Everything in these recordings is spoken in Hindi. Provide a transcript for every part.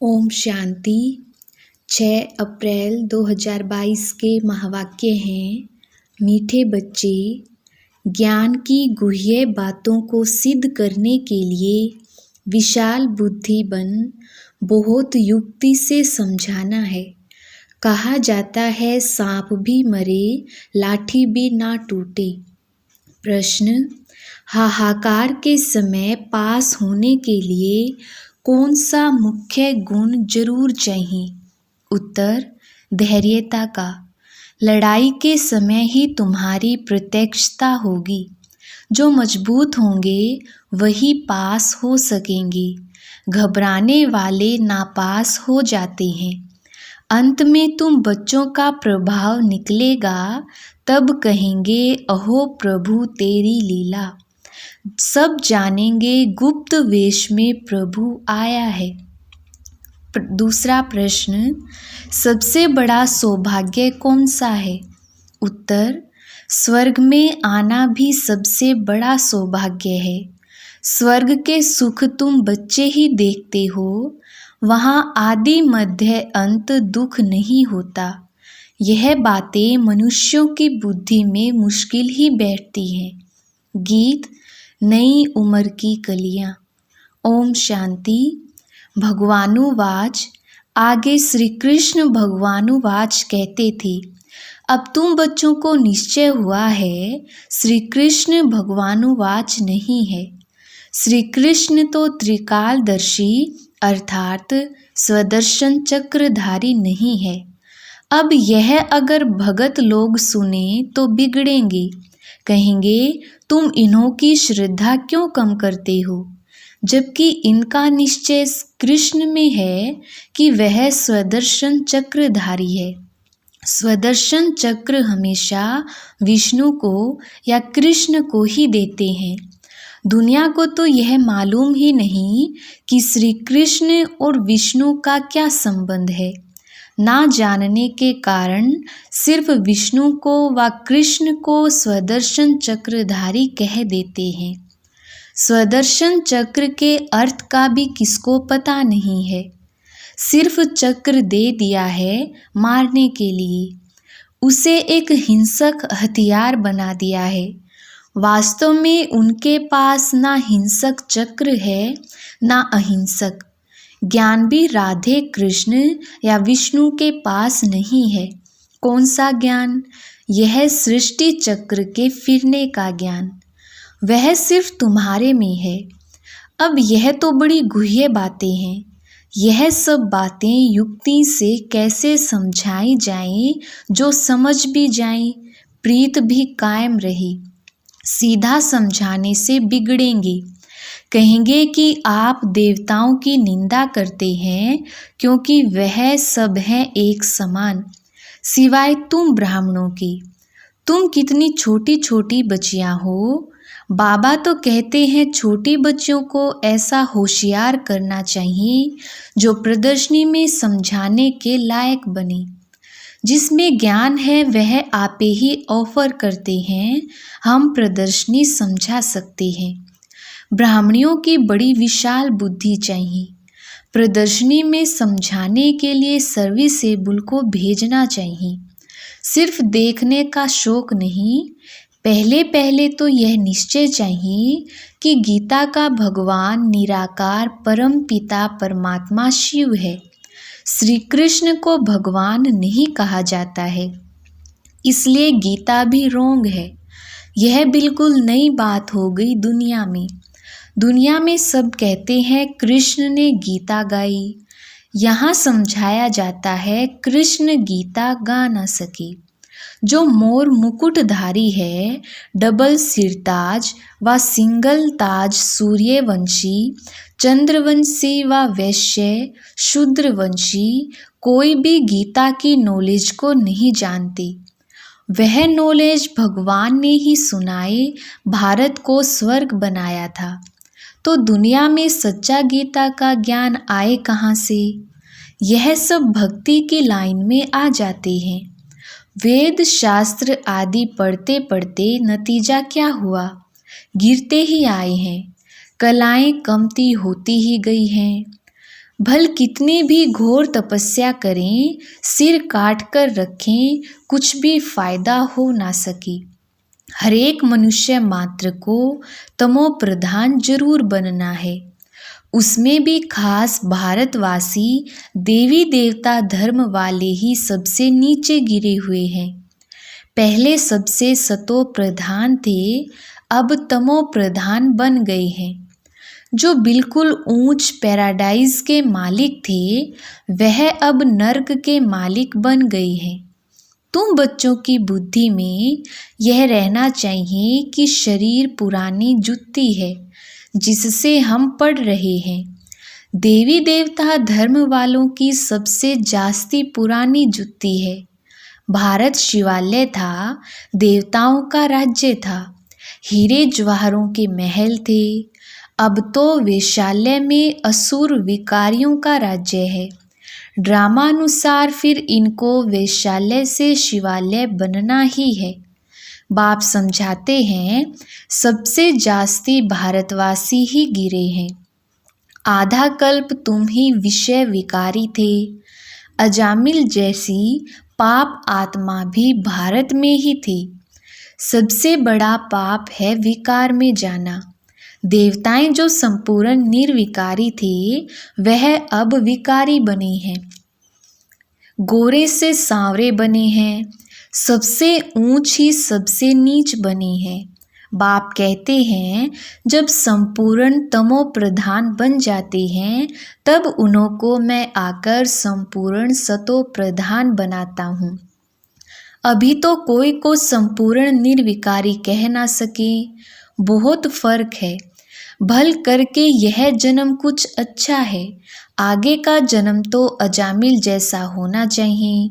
ओम शांति। 6 अप्रैल 2022 के महावाक्य हैं, मीठे बच्चे, ज्ञान की गुह्य बातों को सिद्ध करने के लिए विशाल बुद्धि बन बहुत युक्ति से समझाना है। कहा जाता है सांप भी मरे, लाठी भी ना टूटे। प्रश्न, हाहाकार के समय पास होने के लिए कौन सा मुख्य गुण जरूर चाहिए? उत्तर, धैर्यता का। लड़ाई के समय ही तुम्हारी प्रत्यक्षता होगी। जो मजबूत होंगे वही पास हो सकेंगे। घबराने वाले नापास हो जाते हैं। अंत में तुम बच्चों का प्रभाव निकलेगा, तब कहेंगे अहो प्रभु तेरी लीला। सब जानेंगे गुप्त वेश में प्रभु आया है। दूसरा प्रश्न, सबसे बड़ा सौभाग्य कौन सा है? उत्तर, स्वर्ग में आना भी सबसे बड़ा सौभाग्य है। स्वर्ग के सुख तुम बच्चे ही देखते हो। वहाँ आदि मध्य अंत दुख नहीं होता। यह बातें मनुष्यों की बुद्धि में मुश्किल ही बैठती हैं। गीत, नई उम्र की कलियां। ओम शांति। भगवानुवाच। आगे श्री कृष्ण भगवानुवाच कहते थे, अब तुम बच्चों को निश्चय हुआ है, श्री कृष्ण भगवानुवाच नहीं है। श्री कृष्ण तो त्रिकालदर्शी अर्थात स्वदर्शन चक्रधारी नहीं है। अब यह अगर भगत लोग सुने तो बिगड़ेंगे, कहेंगे तुम इन्हों की श्रद्धा क्यों कम करते हो, जबकि इनका निश्चय कृष्ण में है कि वह स्वदर्शन चक्रधारी है। स्वदर्शन चक्र हमेशा विष्णु को या कृष्ण को ही देते हैं। दुनिया को तो यह मालूम ही नहीं कि श्री कृष्ण और विष्णु का क्या संबंध है। ना जानने के कारण सिर्फ विष्णु को व कृष्ण को स्वदर्शन चक्रधारी कह देते हैं। स्वदर्शन चक्र के अर्थ का भी किसको पता नहीं है। सिर्फ चक्र दे दिया है मारने के लिए। उसे एक हिंसक हथियार बना दिया है। वास्तव में उनके पास ना हिंसक चक्र है ना अहिंसक। ज्ञान भी राधे कृष्ण या विष्णु के पास नहीं है। कौन सा ज्ञान? यह सृष्टि चक्र के फिरने का ज्ञान। वह सिर्फ तुम्हारे में है। अब यह तो बड़ी गुह्य बातें हैं। यह सब बातें युक्ति से कैसे समझाई जाएं जो समझ भी जाएं, प्रीत भी कायम रहे। सीधा समझाने से बिगड़ेंगे। कहेंगे कि आप देवताओं की निंदा करते हैं क्योंकि वह सब हैं एक समान, सिवाय तुम ब्राह्मणों के। तुम कितनी छोटी छोटी बच्चियां हो। बाबा तो कहते हैं छोटी बच्चियों को ऐसा होशियार करना चाहिए जो प्रदर्शनी में समझाने के लायक बने। जिसमें ज्ञान है वह आपे ही ऑफर करते हैं, हम प्रदर्शनी समझा सकते हैं। ब्राह्मणियों की बड़ी विशाल बुद्धि चाहिए। प्रदर्शनी में समझाने के लिए सर्विसेबल को भेजना चाहिए। सिर्फ देखने का शौक नहीं। पहले पहले तो यह निश्चय चाहिए कि गीता का भगवान निराकार परम पिता परमात्मा शिव है। श्री कृष्ण को भगवान नहीं कहा जाता है, इसलिए गीता भी रोंग है। यह बिल्कुल नई बात हो गई दुनिया में। दुनिया में सब कहते हैं कृष्ण ने गीता गाई। यहाँ समझाया जाता है कृष्ण गीता गा न सके। जो मोर मुकुटधारी है, डबल सिरताज व सिंगल ताज सूर्यवंशी, चंद्रवंशी व वैश्य, शूद्रवंशी, कोई भी गीता की नॉलेज को नहीं जानते। वह नॉलेज भगवान ने ही सुनाए, भारत को स्वर्ग बनाया था। तो दुनिया में सच्चा गीता का ज्ञान आए कहाँ से? यह सब भक्ति की लाइन में आ जाते हैं। वेद शास्त्र आदि पढ़ते पढ़ते नतीजा क्या हुआ? गिरते ही आए हैं। कलाएं कमती होती ही गई हैं। भल कितनी भी घोर तपस्या करें, सिर काट कर रखें, कुछ भी फायदा हो ना सके। हरेक मनुष्य मात्र को तमो प्रधान जरूर बनना है। उसमें भी खास भारतवासी देवी देवता धर्म वाले ही सबसे नीचे गिरे हुए हैं। पहले सबसे सतो प्रधान थे, अब तमो प्रधान बन गए हैं। जो बिल्कुल ऊंच पैराडाइज के मालिक थे, वह अब नर्क के मालिक बन गए हैं। तुम बच्चों की बुद्धि में यह रहना चाहिए कि शरीर पुरानी जुत्ती है जिससे हम पढ़ रहे हैं। देवी देवता धर्म वालों की सबसे जास्ती पुरानी जुत्ती है। भारत शिवालय था, देवताओं का राज्य था, हीरे जवाहरों के महल थे। अब तो वेश्यालय में असुर विकारियों का राज्य है। ड्रामानुसार फिर इनको वेश्यालय से शिवालय बनना ही है। बाप समझाते हैं, सबसे जास्ती भारतवासी ही गिरे हैं। आधा कल्प तुम ही विषय विकारी थे। अजामिल जैसी पाप आत्मा भी भारत में ही थी। सबसे बड़ा पाप है विकार में जाना। देवताएं जो संपूर्ण निर्विकारी थे, वह अब विकारी बने हैं, गोरे से सांवरे बने हैं, सबसे ऊंच ही सबसे नीच बने हैं। बाप कहते हैं, जब संपूर्ण तमो प्रधान बन जाते हैं, तब उन्हों को मैं आकर संपूर्ण सतो प्रधान बनाता हूँ। अभी तो कोई को संपूर्ण निर्विकारी कह ना सके। बहुत फर्क है। भल करके यह जन्म कुछ अच्छा है, आगे का जन्म तो अजामिल जैसा होना चाहिए।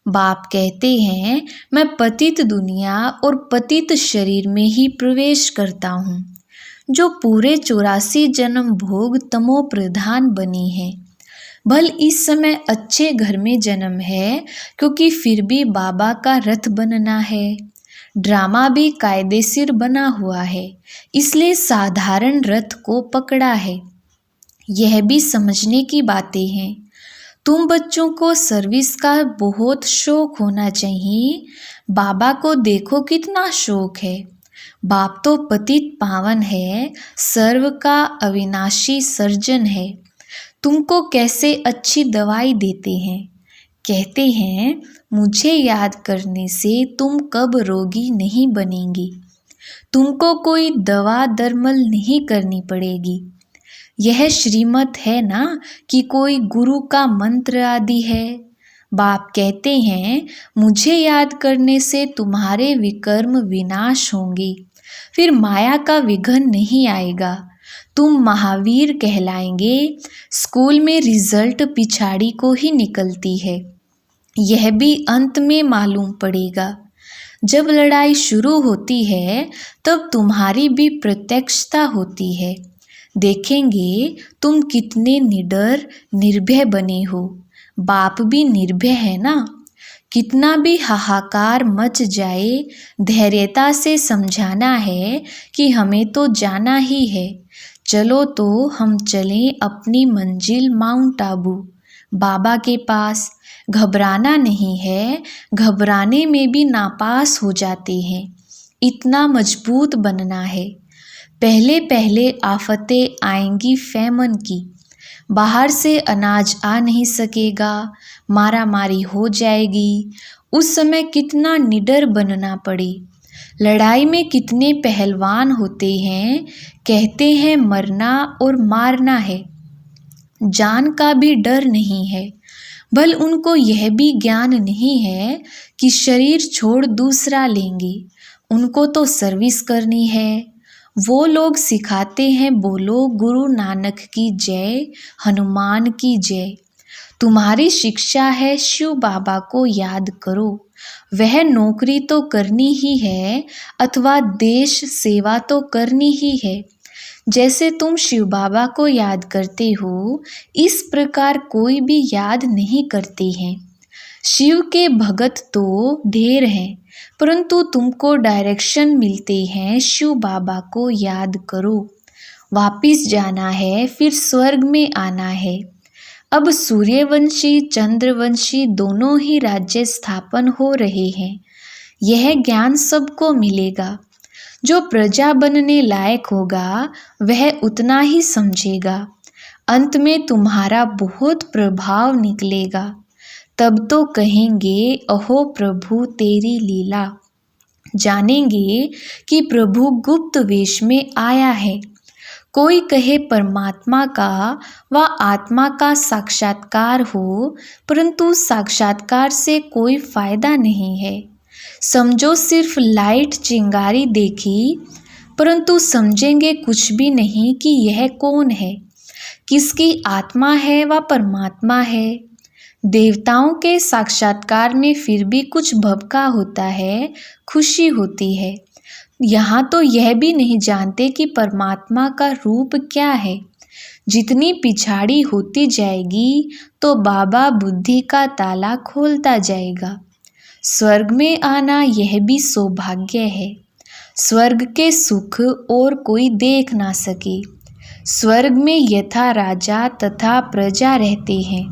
बाप कहते हैं, मैं पतित दुनिया और पतित शरीर में ही प्रवेश करता हूँ, जो पूरे 84 जन्म भोग तमो प्रधान बने हैं। भल इस समय अच्छे घर में जन्म है, क्योंकि फिर भी बाबा का रथ बनना है। ड्रामा भी कायदेसिर बना हुआ है, इसलिए साधारण रथ को पकड़ा है। यह भी समझने की बातें हैं। तुम बच्चों को सर्विस का बहुत शौक होना चाहिए। बाबा को देखो कितना शौक है। बाप तो पतित पावन है, सर्व का अविनाशी सर्जन है। तुमको कैसे अच्छी दवाई देते हैं। कहते हैं, मुझे याद करने से तुम कब रोगी नहीं बनेंगी। तुमको कोई दवा दरमल नहीं करनी पड़ेगी। यह श्रीमत है ना कि कोई गुरु का मंत्र आदि है। बाप कहते हैं, मुझे याद करने से तुम्हारे विकर्म विनाश होंगे, फिर माया का विघ्न नहीं आएगा, तुम महावीर कहलाएंगे। स्कूल में रिजल्ट पिछाड़ी को ही निकलती है, यह भी अंत में मालूम पड़ेगा। जब लड़ाई शुरू होती है, तब तुम्हारी भी प्रत्यक्षता होती है। देखेंगे तुम कितने निडर निर्भय बने हो। बाप भी निर्भय है ना। कितना भी हाहाकार मच जाए, धैर्यता से समझाना है कि हमें तो जाना ही है। चलो तो हम चलें अपनी मंजिल माउंट आबू, बाबा के पास। घबराना नहीं है, घबराने में भी नापास हो जाते हैं। इतना मजबूत बनना है। पहले पहले आफतें आएंगी फैमन की, बाहर से अनाज आ नहीं सकेगा, मारा मारी हो जाएगी। उस समय कितना निडर बनना पड़े। लड़ाई में कितने पहलवान होते हैं, कहते हैं मरना और मारना है, जान का भी डर नहीं है। भल उनको यह भी ज्ञान नहीं है कि शरीर छोड़ दूसरा लेंगे, उनको तो सर्विस करनी है। वो लोग सिखाते हैं, बोलो गुरु नानक की जय, हनुमान की जय। तुम्हारी शिक्षा है शिव बाबा को याद करो। वह नौकरी तो करनी ही है, अथवा देश सेवा तो करनी ही है। जैसे तुम शिव बाबा को याद करते हो, इस प्रकार कोई भी याद नहीं करते हैं। शिव के भगत तो ढेर हैं, परंतु तुमको डायरेक्शन मिलते हैं, शिव बाबा को याद करो। वापिस जाना है, फिर स्वर्ग में आना है। अब सूर्यवंशी चंद्रवंशी दोनों ही राज्य स्थापन हो रहे हैं। यह ज्ञान सबको मिलेगा। जो प्रजा बनने लायक होगा वह उतना ही समझेगा। अंत में तुम्हारा बहुत प्रभाव निकलेगा। तब तो कहेंगे, अहो प्रभु तेरी लीला। जानेंगे कि प्रभु गुप्त वेश में आया है। कोई कहे परमात्मा का व आत्मा का साक्षात्कार हो, परंतु साक्षात्कार से कोई फायदा नहीं है। समझो सिर्फ लाइट चिंगारी देखी, परंतु समझेंगे कुछ भी नहीं कि यह कौन है, किसकी आत्मा है व परमात्मा है। देवताओं के साक्षात्कार में फिर भी कुछ भवका होता है, खुशी होती है। यहाँ तो यह भी नहीं जानते कि परमात्मा का रूप क्या है। जितनी पिछाड़ी होती जाएगी तो बाबा बुद्धि का ताला खोलता जाएगा। स्वर्ग में आना यह भी सौभाग्य है। स्वर्ग के सुख और कोई देख ना सके। स्वर्ग में यथा राजा तथा प्रजा रहते हैं।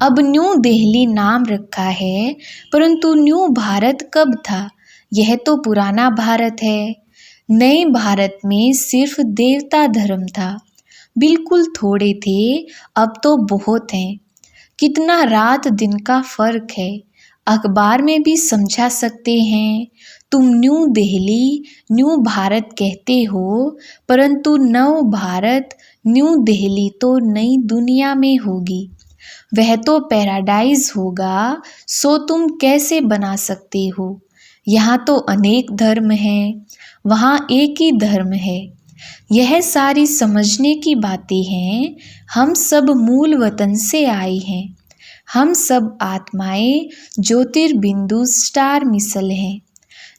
अब न्यू दिल्ली नाम रखा है, परंतु न्यू भारत कब था? यह तो पुराना भारत है। नए भारत में सिर्फ देवता धर्म था। बिल्कुल थोड़े थे, अब तो बहुत हैं। कितना रात दिन का फर्क है। अखबार में भी समझा सकते हैं। तुम न्यू दिल्ली न्यू भारत कहते हो, परंतु नव भारत न्यू दिल्ली तो नई दुनिया में होगी। वह तो पैराडाइज होगा, सो तुम कैसे बना सकते हो? यहाँ तो अनेक धर्म हैं, वहाँ एक ही धर्म है। यह सारी समझने की बातें हैं। हम सब मूल वतन से आए हैं। हम सब आत्माएं ज्योतिर्बिंदु स्टार मिसल हैं।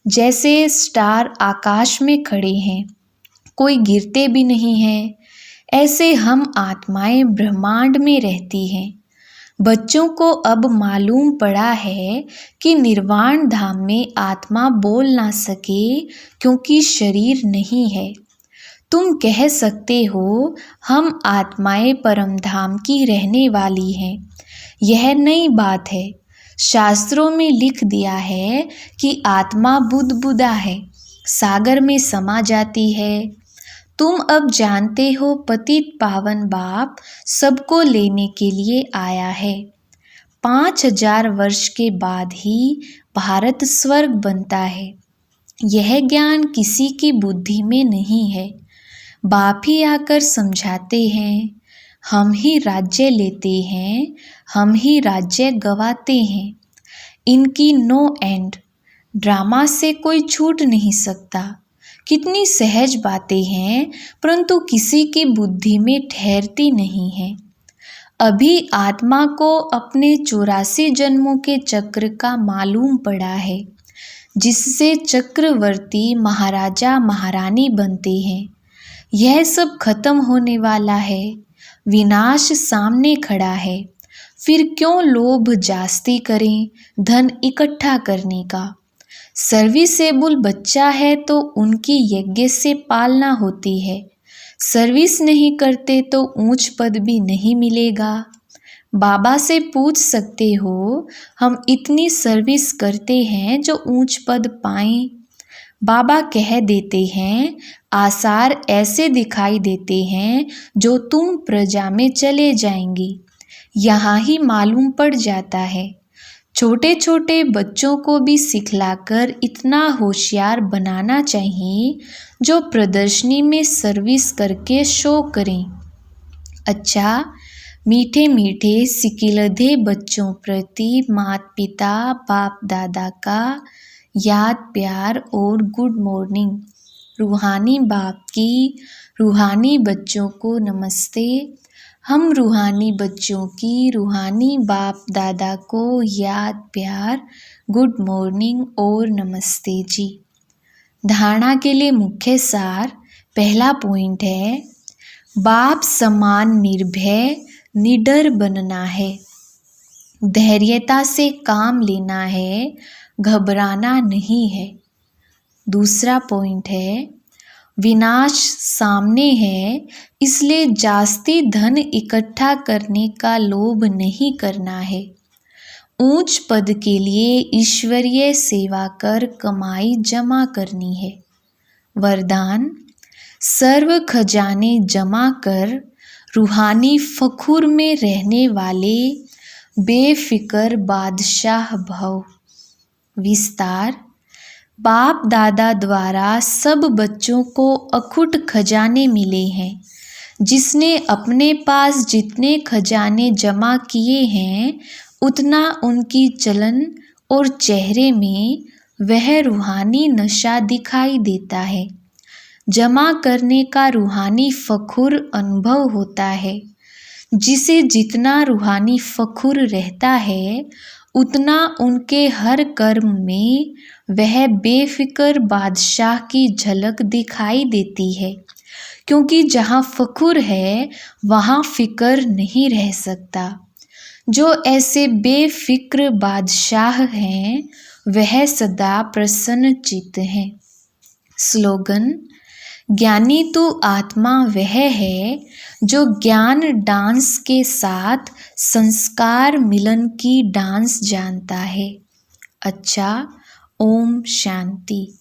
जैसे स्टार आकाश में खड़े हैं, कोई गिरते भी नहीं हैं, ऐसे हम आत्माएं ब्रह्मांड में रहती हैं। बच्चों को अब मालूम पड़ा है कि निर्वाण धाम में आत्मा बोल ना सके, क्योंकि शरीर नहीं है। तुम कह सकते हो, हम आत्माएं परम धाम की रहने वाली हैं। यह नई बात है। शास्त्रों में लिख दिया है कि आत्मा बुदबुदा है, सागर में समा जाती है। तुम अब जानते हो, पतित पावन बाप सबको लेने के लिए आया है। 5000 वर्ष के बाद ही भारत स्वर्ग बनता है। यह ज्ञान किसी की बुद्धि में नहीं है। बाप ही आकर समझाते हैं। हम ही राज्य लेते हैं, हम ही राज्य गवाते हैं। इनकी नो एंड। ड्रामा से कोई छूट नहीं सकता। कितनी सहज बातें हैं, परंतु किसी की बुद्धि में ठहरती नहीं है। अभी आत्मा को अपने 84 जन्मों के चक्र का मालूम पड़ा है, जिससे चक्रवर्ती महाराजा महारानी बनते हैं। यह सब खत्म होने वाला है। विनाश सामने खड़ा है। फिर क्यों लोभ जास्ती करें धन इकट्ठा करने का? सर्विसेबल बच्चा है तो उनकी यज्ञ से पालना होती है। सर्विस नहीं करते तो ऊंच पद भी नहीं मिलेगा। बाबा से पूछ सकते हो, हम इतनी सर्विस करते हैं जो ऊंच पद पाएं? बाबा कह देते हैं, आसार ऐसे दिखाई देते हैं जो तुम प्रजा में चले जाएंगी। यहाँ ही मालूम पड़ जाता है। छोटे छोटे बच्चों को भी सिखलाकर इतना होशियार बनाना चाहिए जो प्रदर्शनी में सर्विस करके शो करें। अच्छा, मीठे मीठे सिकिलधे बच्चों प्रति माता पिता बाप दादा का याद प्यार और गुड मॉर्निंग। रूहानी बाप की रूहानी बच्चों को नमस्ते। हम रूहानी बच्चों की रूहानी बाप दादा को याद प्यार, गुड मॉर्निंग और नमस्ते जी। धारणा के लिए मुख्य सार। पहला पॉइंट है, बाप समान निर्भय निडर बनना है। धैर्यता से काम लेना है, घबराना नहीं है। दूसरा पॉइंट है, विनाश सामने है, इसलिए जास्ती धन इकट्ठा करने का लोभ नहीं करना है। ऊंच पद के लिए ईश्वरीय सेवा कर कमाई जमा करनी है। वरदान: सर्व खजाने जमा कर रूहानी फखुर में रहने वाले बेफिक्र बादशाह भव। विस्तार: बाप दादा द्वारा सब बच्चों को अखुट खजाने मिले हैं। जिसने अपने पास जितने खजाने जमा किए हैं, उतना उनकी चलन और चेहरे में वह रूहानी नशा दिखाई देता है। जमा करने का रूहानी फखुर अनुभव होता है। जिसे जितना रूहानी फखुर रहता है, उतना उनके हर कर्म में वह बेफिक्र बादशाह की झलक दिखाई देती है। क्योंकि जहाँ फखुर है, वहाँ फिक्र नहीं रह सकता। जो ऐसे बेफिक्र बादशाह हैं, वह सदा प्रसन्न चित्त हैं। स्लोगन: ज्ञानी तो आत्मा वह है जो ज्ञान डांस के साथ संस्कार मिलन की डांस जानता है। अच्छा, ओम शांति।